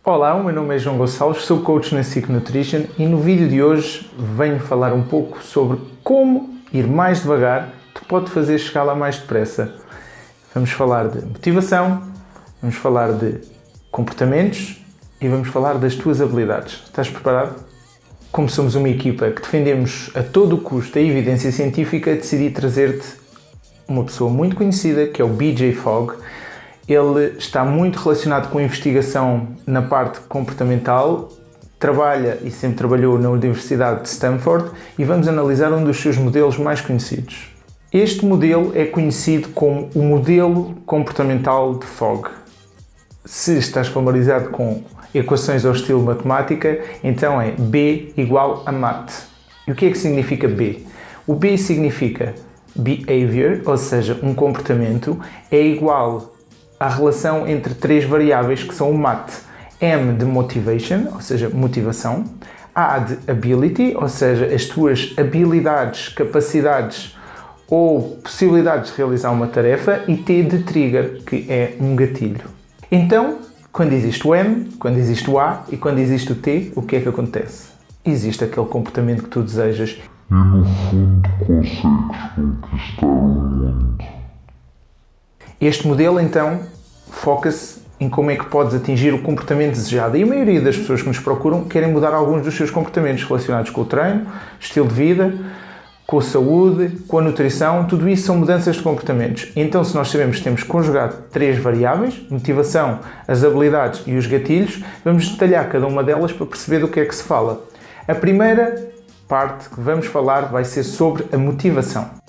Olá, o meu nome é João Gonçalves, sou coach na SIC Nutrition e no vídeo de hoje venho falar um pouco sobre como ir mais devagar te pode fazer chegar lá mais depressa. Vamos falar de motivação, vamos falar de comportamentos e vamos falar das tuas habilidades. Estás preparado? Como somos uma equipa que defendemos a todo o custo a evidência científica, decidi trazer-te uma pessoa muito conhecida que é o BJ Fogg. Ele está muito relacionado com a investigação na parte comportamental, trabalha e sempre trabalhou na Universidade de Stanford e vamos analisar um dos seus modelos mais conhecidos. Este modelo é conhecido como o modelo comportamental de Fogg. Se estás familiarizado com equações ao estilo matemática, então é B igual a mat. E o que é que significa B? O B significa behavior, ou seja, um comportamento, é igual à relação entre três variáveis que são o MAT. M de motivation, ou seja, motivação. A de ability, ou seja, as tuas habilidades, capacidades ou possibilidades de realizar uma tarefa. E T de trigger, que é um gatilho. Então, quando existe o M, quando existe o A e quando existe o T, o que é que acontece? Existe aquele comportamento que tu desejas. E no fundo consegues conquistar o mundo. Este modelo, então, foca-se em como é que podes atingir o comportamento desejado. E a maioria das pessoas que nos procuram querem mudar alguns dos seus comportamentos relacionados com o treino, estilo de vida, com a saúde, com a nutrição. Tudo isso são mudanças de comportamentos. Então, se nós sabemos que temos conjugado três variáveis, motivação, as habilidades e os gatilhos, vamos detalhar cada uma delas para perceber do que é que se fala. A primeira parte que vamos falar vai ser sobre a motivação.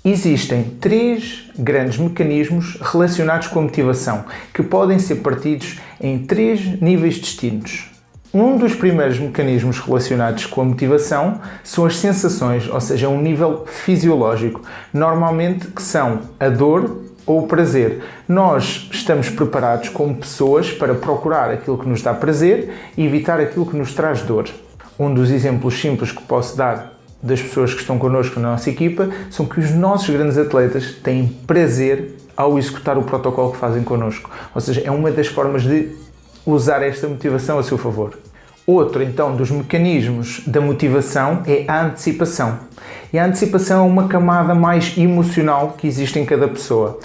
Existem três grandes mecanismos relacionados com a motivação, que podem ser partidos em três níveis distintos. Um dos primeiros mecanismos relacionados com a motivação são as sensações, ou seja, um nível fisiológico, normalmente que são a dor ou o prazer. Nós estamos preparados como pessoas para procurar aquilo que nos dá prazer e evitar aquilo que nos traz dor. Um dos exemplos simples que posso dar das pessoas que estão connosco na nossa equipa são que os nossos grandes atletas têm prazer ao executar o protocolo que fazem connosco. Ou seja, é uma das formas de usar esta motivação a seu favor. Outro, então, dos mecanismos da motivação é a antecipação. E a antecipação é uma camada mais emocional que existe em cada pessoa.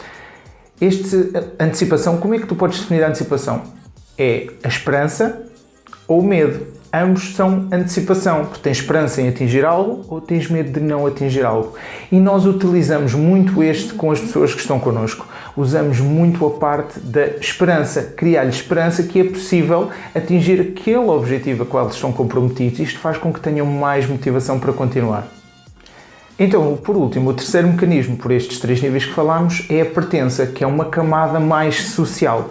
Antecipação, como é que tu podes definir a antecipação? É a esperança ou o medo. Ambos são antecipação, porque tens esperança em atingir algo ou tens medo de não atingir algo. E nós utilizamos muito este com as pessoas que estão connosco. Usamos muito a parte da esperança, criar-lhes esperança que é possível atingir aquele objetivo a qual eles estão comprometidos. Isto faz com que tenham mais motivação para continuar. Então, por último, o terceiro mecanismo por estes três níveis que falámos é a pertença, que é uma camada mais social.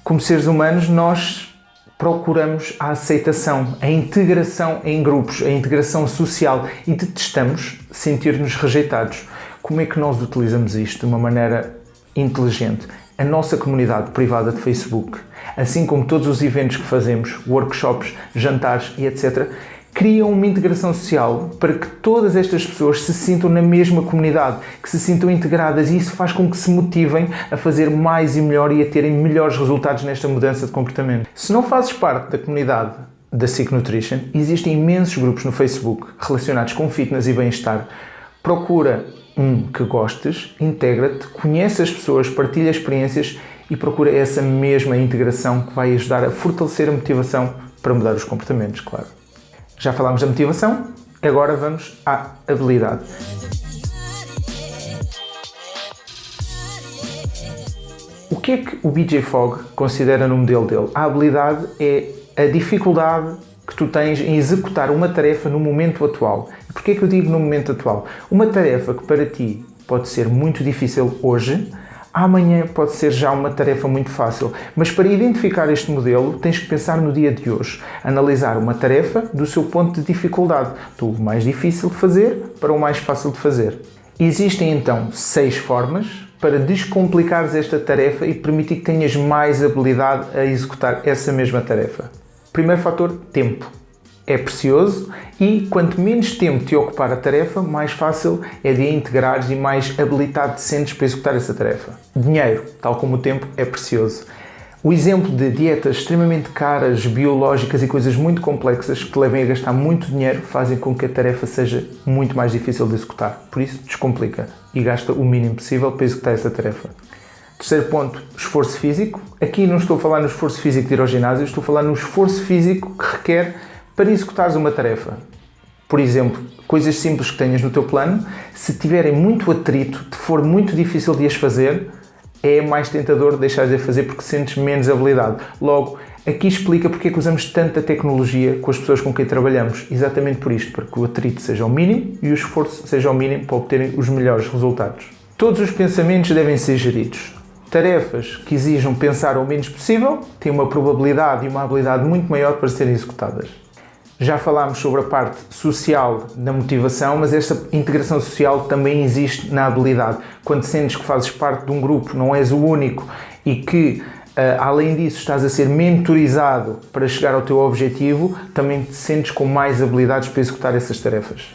Como seres humanos, nós procuramos a aceitação, a integração em grupos, a integração social e detestamos sentir-nos rejeitados. Como é que nós utilizamos isto de uma maneira inteligente? A nossa comunidade privada de Facebook, assim como todos os eventos que fazemos, workshops, jantares e etc., criam uma integração social para que todas estas pessoas se sintam na mesma comunidade, que se sintam integradas, e isso faz com que se motivem a fazer mais e melhor e a terem melhores resultados nesta mudança de comportamento. Se não fazes parte da comunidade da SIC Nutrition, existem imensos grupos no Facebook relacionados com fitness e bem-estar. Procura um que gostes, integra-te, conhece as pessoas, partilha experiências e procura essa mesma integração que vai ajudar a fortalecer a motivação para mudar os comportamentos, claro. Já falámos da motivação, agora vamos à habilidade. O que é que o BJ Fogg considera no modelo dele? A habilidade é a dificuldade que tu tens em executar uma tarefa no momento atual. E porquê é que eu digo no momento atual? Uma tarefa que para ti pode ser muito difícil hoje, amanhã pode ser já uma tarefa muito fácil. Mas para identificar este modelo, tens que pensar no dia de hoje. Analisar uma tarefa do seu ponto de dificuldade. Do mais difícil de fazer para o mais fácil de fazer. Existem então 6 formas para descomplicares esta tarefa e permitir que tenhas mais habilidade a executar essa mesma tarefa. Primeiro fator, tempo. é precioso e quanto menos tempo te ocupar a tarefa, mais fácil é de a integrares e mais habilitado te sentes para executar essa tarefa. Dinheiro, tal como o tempo, é precioso. O exemplo de dietas extremamente caras, biológicas e coisas muito complexas que te levem a gastar muito dinheiro fazem com que a tarefa seja muito mais difícil de executar. Por isso, descomplica e gasta o mínimo possível para executar essa tarefa. Terceiro ponto, esforço físico. Aqui não estou a falar no esforço físico de ir ao ginásio, estou a falar no esforço físico que requer para executares uma tarefa. Por exemplo, coisas simples que tenhas no teu plano, se tiverem muito atrito, te for muito difícil de as fazer, é mais tentador deixar de fazer porque sentes menos habilidade. Logo, aqui explica porque é que usamos tanta tecnologia com as pessoas com quem trabalhamos. Exatamente por isto, para que o atrito seja o mínimo e o esforço seja o mínimo para obterem os melhores resultados. Todos os pensamentos devem ser geridos. Tarefas que exijam pensar o menos possível têm uma probabilidade e uma habilidade muito maior para serem executadas. Já falámos sobre a parte social da motivação, mas esta integração social também existe na habilidade. Quando sentes que fazes parte de um grupo, não és o único e que, além disso, estás a ser mentorizado para chegar ao teu objetivo, também te sentes com mais habilidades para executar essas tarefas.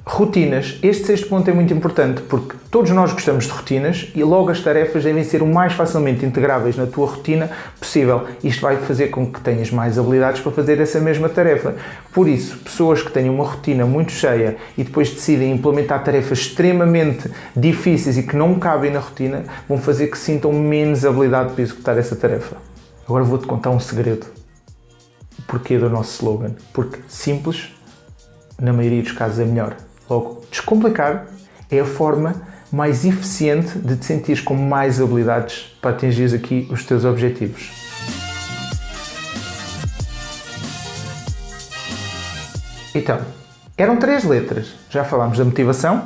Rotinas. Este sexto ponto é muito importante porque todos nós gostamos de rotinas e logo as tarefas devem ser o mais facilmente integráveis na tua rotina possível. Isto vai fazer com que tenhas mais habilidades para fazer essa mesma tarefa. Por isso, pessoas que tenham uma rotina muito cheia e depois decidem implementar tarefas extremamente difíceis e que não cabem na rotina, vão fazer que sintam menos habilidade para executar essa tarefa. Agora vou-te contar um segredo. O porquê do nosso slogan. Porque simples, na maioria dos casos, é melhor. Logo, descomplicar é a forma mais eficiente de te sentires com mais habilidades para atingir aqui os teus objetivos. Então, eram 3 letras. Já falámos da motivação,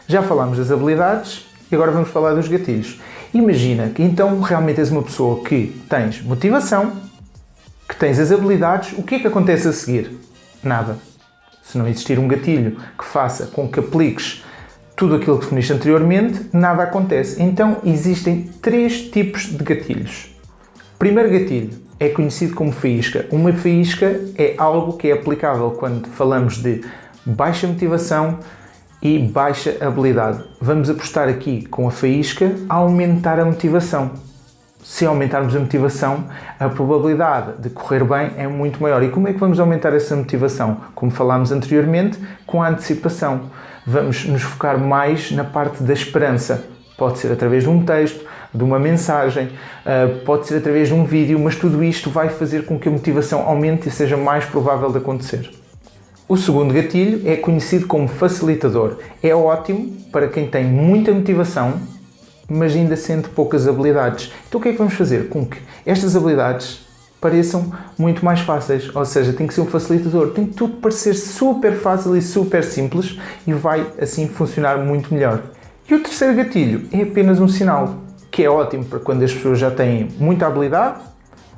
já falámos das habilidades e agora vamos falar dos gatilhos. Imagina que então realmente és uma pessoa que tens motivação, que tens as habilidades, o que é que acontece a seguir? Nada. Se não existir um gatilho que faça com que apliques tudo aquilo que definiste anteriormente, nada acontece. Então existem 3 tipos de gatilhos. Primeiro gatilho é conhecido como faísca. Uma faísca é algo que é aplicável quando falamos de baixa motivação e baixa habilidade. Vamos apostar aqui com a faísca a aumentar a motivação. Se aumentarmos a motivação, a probabilidade de correr bem é muito maior. E como é que vamos aumentar essa motivação? Como falámos anteriormente, com a antecipação. Vamos nos focar mais na parte da esperança. Pode ser através de um texto, de uma mensagem, pode ser através de um vídeo, mas tudo isto vai fazer com que a motivação aumente e seja mais provável de acontecer. O segundo gatilho é conhecido como facilitador. É ótimo para quem tem muita motivação, mas ainda sente poucas habilidades. Então o que é que vamos fazer? Com que estas habilidades pareçam muito mais fáceis. Ou seja, tem que ser um facilitador. Tem que tudo parecer super fácil e super simples e vai assim funcionar muito melhor. E o terceiro gatilho é apenas um sinal, que é ótimo para quando as pessoas já têm muita habilidade,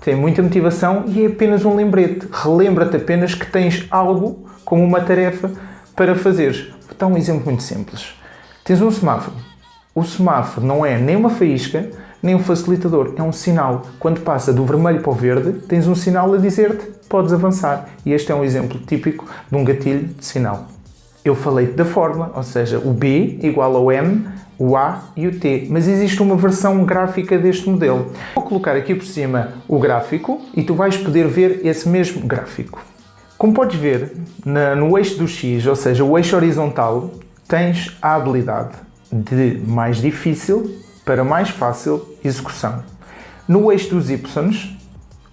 têm muita motivação e é apenas um lembrete. Relembra-te apenas que tens algo como uma tarefa para fazeres. Vou dar um exemplo muito simples. Tens um semáforo. O semáforo não é nem uma faísca, nem um facilitador, é um sinal. Quando passa do vermelho para o verde, tens um sinal a dizer-te, podes avançar. E este é um exemplo típico de um gatilho de sinal. Eu falei-te da fórmula, ou seja, o B igual ao M, o A e o T, mas existe uma versão gráfica deste modelo. Vou colocar aqui por cima o gráfico e tu vais poder ver esse mesmo gráfico. Como podes ver, no eixo do X, ou seja, o eixo horizontal, tens a habilidade de mais difícil para mais fácil execução. No eixo dos Y,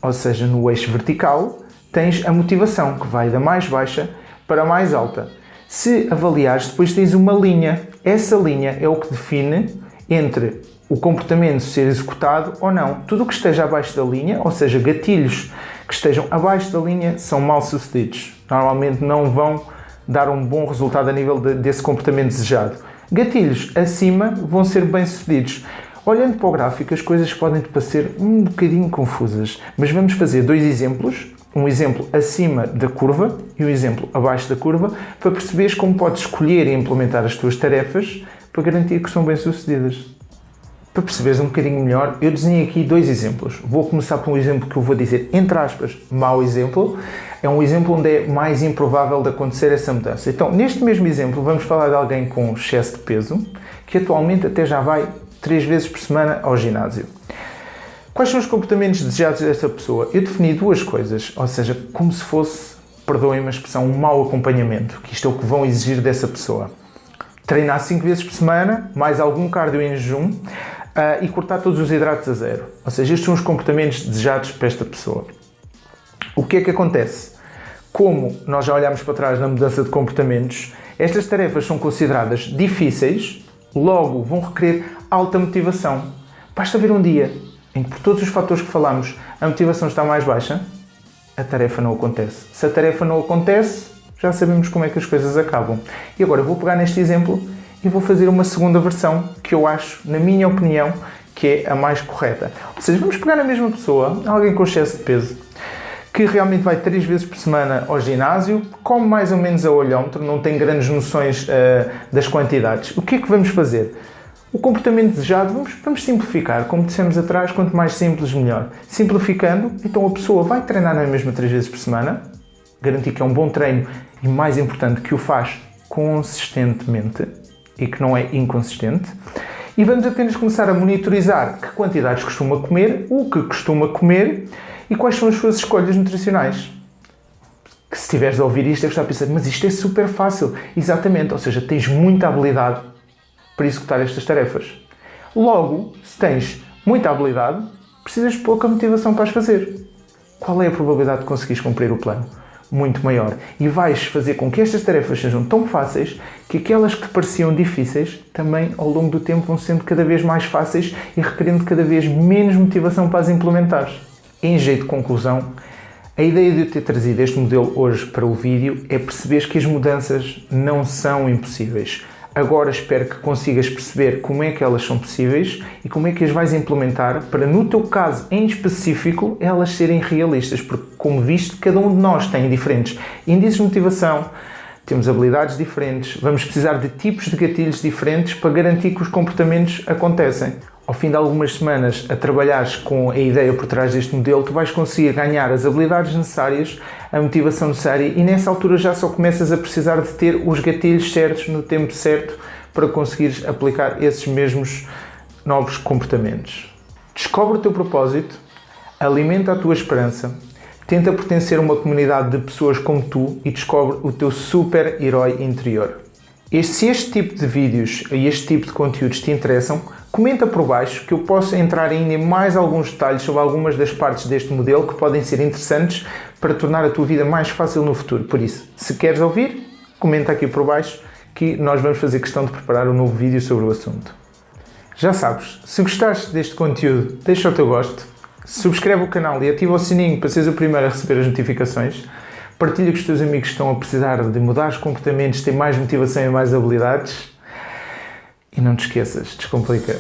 ou seja, no eixo vertical, tens a motivação, que vai da mais baixa para a mais alta. Se avaliares, depois tens uma linha. Essa linha é o que define entre o comportamento ser executado ou não. Tudo o que esteja abaixo da linha, ou seja, gatilhos que estejam abaixo da linha, são mal sucedidos. Normalmente não vão dar um bom resultado a nível desse comportamento desejado. Gatilhos acima vão ser bem-sucedidos. Olhando para o gráfico, as coisas podem-te parecer um bocadinho confusas, mas vamos fazer 2 exemplos. Um exemplo acima da curva e um exemplo abaixo da curva, para perceberes como podes escolher e implementar as tuas tarefas para garantir que são bem-sucedidas. Para perceberes um bocadinho melhor, eu desenhei aqui 2 exemplos. Vou começar por um exemplo que eu vou dizer, entre aspas, mau exemplo, É um exemplo onde é mais improvável de acontecer essa mudança. Então, neste mesmo exemplo, vamos falar de alguém com excesso de peso, que atualmente até já vai 3 vezes por semana ao ginásio. Quais são os comportamentos desejados dessa pessoa? Eu defini 2 coisas, ou seja, como se fosse, perdoem-me a expressão, um mau acompanhamento, que isto é o que vão exigir dessa pessoa. Treinar 5 vezes por semana, mais algum cardio em jejum e cortar todos os hidratos a zero. Ou seja, estes são os comportamentos desejados para esta pessoa. O que é que acontece? Como nós já olhamos para trás na mudança de comportamentos, estas tarefas são consideradas difíceis, logo vão requerer alta motivação. Basta ver um dia em que, por todos os fatores que falamos, a motivação está mais baixa, a tarefa não acontece. Se a tarefa não acontece, já sabemos como é que as coisas acabam. E agora eu vou pegar neste exemplo e vou fazer uma segunda versão que eu acho, na minha opinião, que é a mais correta. Ou seja, vamos pegar a mesma pessoa, alguém com excesso de peso, que realmente vai 3 vezes por semana ao ginásio, come mais ou menos a olhómetro, não tem grandes noções das quantidades. O que é que vamos fazer? O comportamento desejado, vamos simplificar. Como dissemos atrás, quanto mais simples, melhor. Simplificando, então a pessoa vai treinar na mesma 3 vezes por semana, garantir que é um bom treino e, mais importante, que o faz consistentemente e que não é inconsistente. E vamos apenas começar a monitorizar que quantidades costuma comer, o que costuma comer e quais são as suas escolhas nutricionais. Que se estiveres a ouvir isto, deves estar a pensar, mas isto é super fácil. Exatamente, ou seja, tens muita habilidade para executar estas tarefas. Logo, se tens muita habilidade, precisas de pouca motivação para as fazer. Qual é a probabilidade de conseguires cumprir o plano? Muito maior. E vais fazer com que estas tarefas sejam tão fáceis que aquelas que te pareciam difíceis também ao longo do tempo vão sendo cada vez mais fáceis e requerendo cada vez menos motivação para as implementares. Em jeito de conclusão, a ideia de eu ter trazido este modelo hoje para o vídeo é perceberes que as mudanças não são impossíveis. Agora espero que consigas perceber como é que elas são possíveis e como é que as vais implementar para, no teu caso em específico, elas serem realistas, porque, como viste, cada um de nós tem diferentes índices de motivação, temos habilidades diferentes, vamos precisar de tipos de gatilhos diferentes para garantir que os comportamentos acontecem. Ao fim de algumas semanas a trabalhares com a ideia por trás deste modelo, tu vais conseguir ganhar as habilidades necessárias, a motivação necessária e nessa altura já só começas a precisar de ter os gatilhos certos no tempo certo para conseguires aplicar esses mesmos novos comportamentos. Descobre o teu propósito, alimenta a tua esperança, tenta pertencer a uma comunidade de pessoas como tu e descobre o teu super-herói interior. Se este tipo de vídeos e este tipo de conteúdos te interessam, comenta por baixo que eu posso entrar ainda em mais alguns detalhes sobre algumas das partes deste modelo que podem ser interessantes para tornar a tua vida mais fácil no futuro. Por isso, se queres ouvir, comenta aqui por baixo que nós vamos fazer questão de preparar um novo vídeo sobre o assunto. Já sabes, se gostaste deste conteúdo, deixa o teu gosto, subscreve o canal e ativa o sininho para seres o primeiro a receber as notificações. Partilha com os teus amigos que estão a precisar de mudar os comportamentos, ter mais motivação e mais habilidades. E não te esqueças, descomplica.